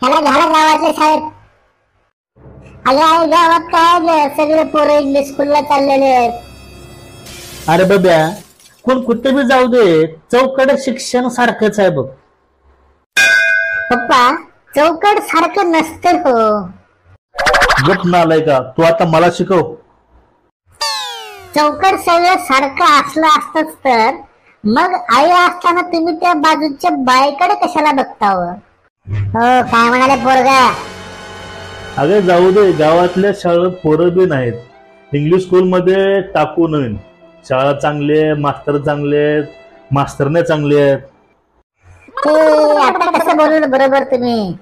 ह्याला घाला गावातल्या शाळेत. अगं आहे गावात काय ग, सगळे पोरं इंग्लिश स्कूलला चाललेले आहेत. अरे बब्या, कोण कुठे बी जाऊ दे, चौकड शिक्षण सारखंच आहे बघ. पप्पा, चौकट सारखं नसतं हो. गप नालाय का तू, आता मला शिकव. चौकट सगळं सारखं असलं असतंच तर मग आई असताना तुम्ही त्या बाजूच्या बाईकडे कशाला बघता हो? काय म्हणाले पोरगा? अगं जाऊ दे, गावातल्या शाळेत पोरं बी नाहीत, इंग्लिश स्कूल मध्ये टाकू नये. शाळा चांगली आहे, मास्तर चांगले आहेत, मास्तरने चांगले आहेत. ते आता कसं बोलू बरोबर तुम्ही?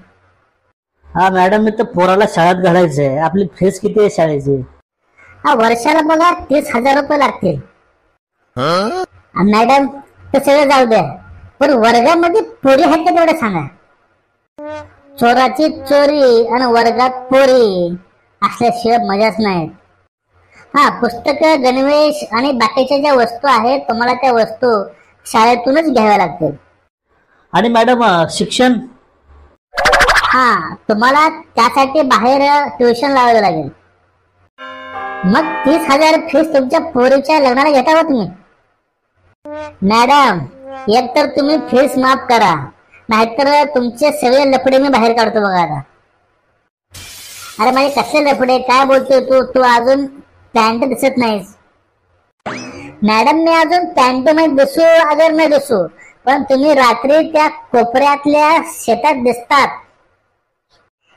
हा मॅडम, मी तर पोराला शाळेत घालायचंय. आपली फीस किती आहे शाळेची? हा वर्षाला बघा 30,000 रुपये लागतील. मॅडम ते सगळं जाऊ द्या, पण वर्गामध्ये पोरी आहेत का तेवढं सांगा. चोराची चोरी आणि वर्गात पोरी असल्याशिवाय मजाच नाहीत. हा पुस्तक, गणवेश आणि बाकीच्या ज्या वस्तू आहेत तुम्हाला त्या वस्तू शाळेतूनच घ्याव्या लागतील. आणि मॅडम शिक्षण? हा तुम्हाला त्यासाठी बाहेर ट्युशन लावावं लागेल. मग 30,000 फीस तुमच्या पोरीच्या लग्नाला घेता का तुम्ही? मॅडम एक तर तुम्ही फीस माफ करा, नाहीतर तुमचे सगळे लफडे मी बाहेर काढतो बघा आता. अरे माझे कसले लफडे, काय बोलतोय तू? तू अजून पॅन्ट दिसत नाहीस. मॅडम मी अजून पॅन्ट मध्ये दिसू अगर नाही दिसू, पण तुम्ही रात्री त्या कोपऱ्यातल्या शेतात दिसतात.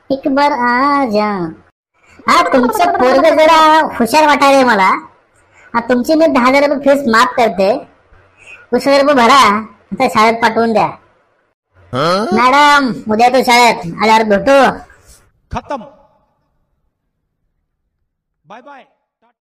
एक बार आ जा. हा तुमचं पोरग जरा हुशार वाटायला मला. तुमची मी 10,000 रुपये फीस माफ करते. 20,000 रुपये भरा, आता शाळेत पाठवून द्या. मॅडम उद्या तो शाळेत आल्यावर भेटू. खत्म. Bye bye.